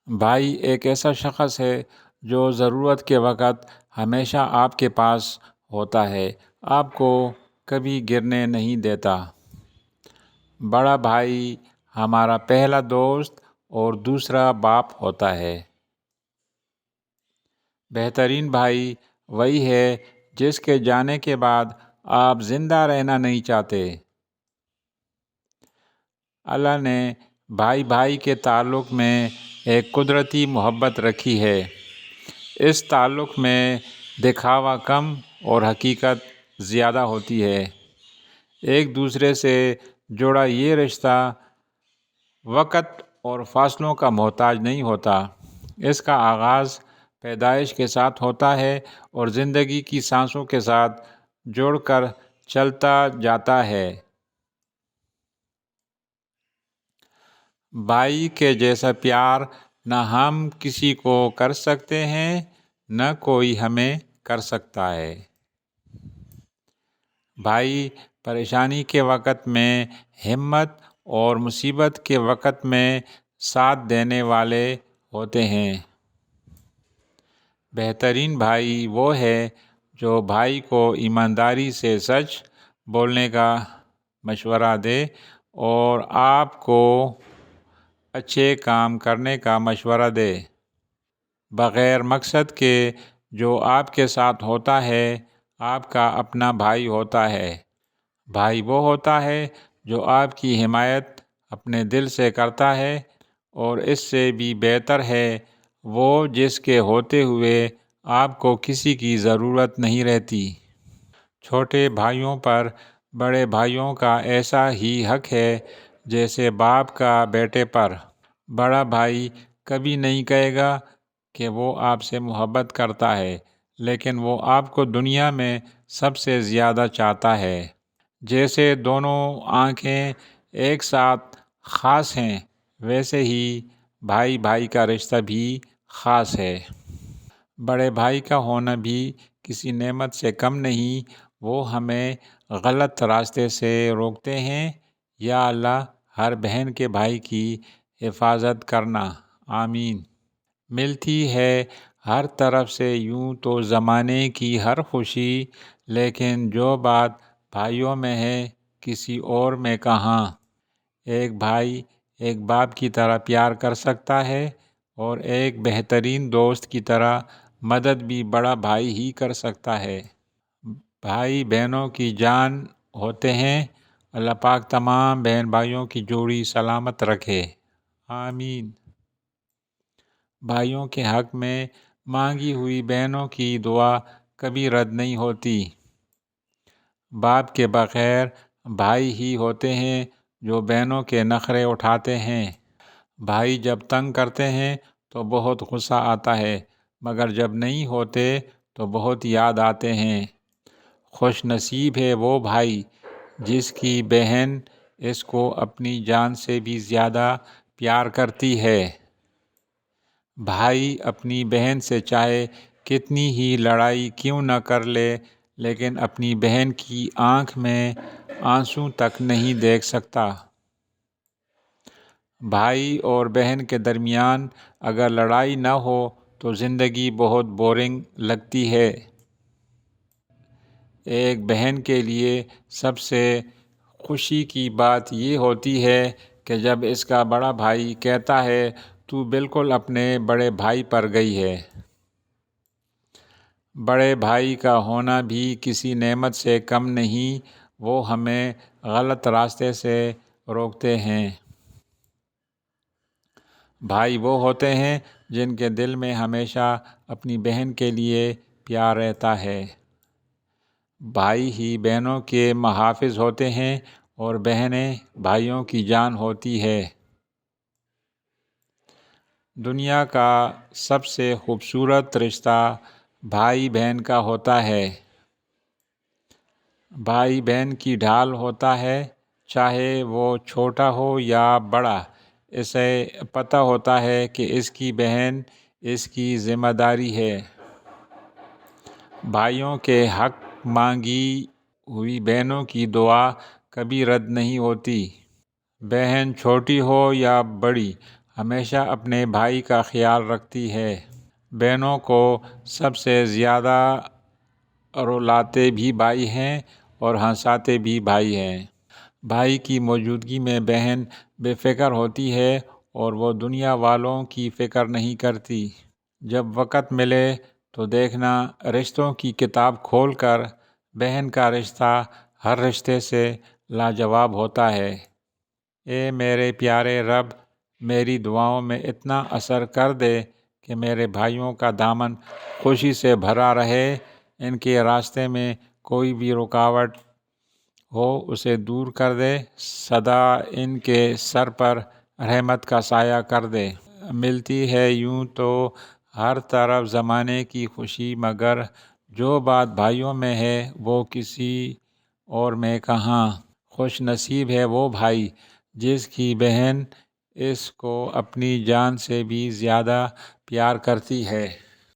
بھائی ایک ایسا شخص ہے جو ضرورت کے وقت ہمیشہ آپ کے پاس ہوتا ہے، آپ کو کبھی گرنے نہیں دیتا۔ بڑا بھائی ہمارا پہلا دوست اور دوسرا باپ ہوتا ہے۔ بہترین بھائی وہی ہے جس کے جانے کے بعد آپ زندہ رہنا نہیں چاہتے۔ اللہ نے بھائی بھائی کے تعلق میں ایک قدرتی محبت رکھی ہے۔ اس تعلق میں دکھاوا کم اور حقیقت زیادہ ہوتی ہے۔ ایک دوسرے سے جڑا یہ رشتہ وقت اور فاصلوں کا محتاج نہیں ہوتا۔ اس کا آغاز پیدائش کے ساتھ ہوتا ہے اور زندگی کی سانسوں کے ساتھ جڑ کر چلتا جاتا ہے۔ بھائی کے جیسا پیار نہ ہم کسی کو کر سکتے ہیں، نہ کوئی ہمیں کر سکتا ہے۔ بھائی پریشانی کے وقت میں ہمت اور مصیبت کے وقت میں ساتھ دینے والے ہوتے ہیں۔ بہترین بھائی وہ ہے جو بھائی کو ایمانداری سے سچ بولنے کا مشورہ دے اور آپ کو اچھے کام کرنے کا مشورہ دے۔ بغیر مقصد کے جو آپ کے ساتھ ہوتا ہے آپ کا اپنا بھائی ہوتا ہے۔ بھائی وہ ہوتا ہے جو آپ کی حمایت اپنے دل سے کرتا ہے، اور اس سے بھی بہتر ہے وہ جس کے ہوتے ہوئے آپ کو کسی کی ضرورت نہیں رہتی۔ چھوٹے بھائیوں پر بڑے بھائیوں کا ایسا ہی حق ہے جیسے باپ کا بیٹے پر۔ بڑا بھائی کبھی نہیں کہے گا کہ وہ آپ سے محبت کرتا ہے، لیکن وہ آپ کو دنیا میں سب سے زیادہ چاہتا ہے۔ جیسے دونوں آنکھیں ایک ساتھ خاص ہیں، ویسے ہی بھائی بھائی کا رشتہ بھی خاص ہے۔ بڑے بھائی کا ہونا بھی کسی نعمت سے کم نہیں، وہ ہمیں غلط راستے سے روکتے ہیں۔ یا اللہ ہر بہن کے بھائی کی حفاظت کرنا، آمین۔ ملتی ہے ہر طرف سے یوں تو زمانے کی ہر خوشی، لیکن جو بات بھائیوں میں ہے کسی اور میں کہاں۔ ایک بھائی ایک باپ کی طرح پیار کر سکتا ہے، اور ایک بہترین دوست کی طرح مدد بھی بڑا بھائی ہی کر سکتا ہے۔ بھائی بہنوں کی جان ہوتے ہیں۔ اللہ پاک تمام بہن بھائیوں کی جوڑی سلامت رکھے، آمین۔ بھائیوں کے حق میں مانگی ہوئی بہنوں کی دعا کبھی رد نہیں ہوتی۔ باپ کے بغیر بھائی ہی ہوتے ہیں جو بہنوں کے نخرے اٹھاتے ہیں۔ بھائی جب تنگ کرتے ہیں تو بہت غصہ آتا ہے، مگر جب نہیں ہوتے تو بہت یاد آتے ہیں۔ خوش نصیب ہے وہ بھائی جس کی بہن اس کو اپنی جان سے بھی زیادہ پیار کرتی ہے۔ بھائی اپنی بہن سے چاہے کتنی ہی لڑائی کیوں نہ کر لے، لیکن اپنی بہن کی آنکھ میں آنسوں تک نہیں دیکھ سکتا۔ بھائی اور بہن کے درمیان اگر لڑائی نہ ہو تو زندگی بہت بورنگ لگتی ہے۔ ایک بہن کے لیے سب سے خوشی کی بات یہ ہوتی ہے کہ جب اس کا بڑا بھائی کہتا ہے تو بالکل اپنے بڑے بھائی پر گئی ہے۔ بڑے بھائی کا ہونا بھی کسی نعمت سے کم نہیں، وہ ہمیں غلط راستے سے روکتے ہیں۔ بھائی وہ ہوتے ہیں جن کے دل میں ہمیشہ اپنی بہن کے لیے پیار رہتا ہے۔ بھائی ہی بہنوں کے محافظ ہوتے ہیں اور بہنیں بھائیوں کی جان ہوتی ہے۔ دنیا کا سب سے خوبصورت رشتہ بھائی بہن کا ہوتا ہے۔ بھائی بہن کی ڈھال ہوتا ہے، چاہے وہ چھوٹا ہو یا بڑا، اسے پتہ ہوتا ہے کہ اس کی بہن اس کی ذمہ داری ہے۔ بھائیوں کے حق مانگی ہوئی بہنوں کی دعا کبھی رد نہیں ہوتی۔ بہن چھوٹی ہو یا بڑی، ہمیشہ اپنے بھائی کا خیال رکھتی ہے۔ بہنوں کو سب سے زیادہ رلاتے بھی بھائی ہیں اور ہنساتے بھی بھائی ہیں۔ بھائی کی موجودگی میں بہن بے فکر ہوتی ہے اور وہ دنیا والوں کی فکر نہیں کرتی۔ جب وقت ملے تو دیکھنا رشتوں کی کتاب کھول کر بہن کا رشتہ ہر رشتے سے لاجواب ہوتا ہے۔ اے میرے پیارے رب، میری دعاؤں میں اتنا اثر کر دے کہ میرے بھائیوں کا دامن خوشی سے بھرا رہے۔ ان کے راستے میں کوئی بھی رکاوٹ ہو اسے دور کر دے، سدا ان کے سر پر رحمت کا سایہ کر دے۔ ملتی ہے یوں تو ہر طرف زمانے کی خوشی، مگر جو بات بھائیوں میں ہے وہ کسی اور میں کہاں۔ خوش نصیب ہے وہ بھائی جس کی بہن اس کو اپنی جان سے بھی زیادہ پیار کرتی ہے۔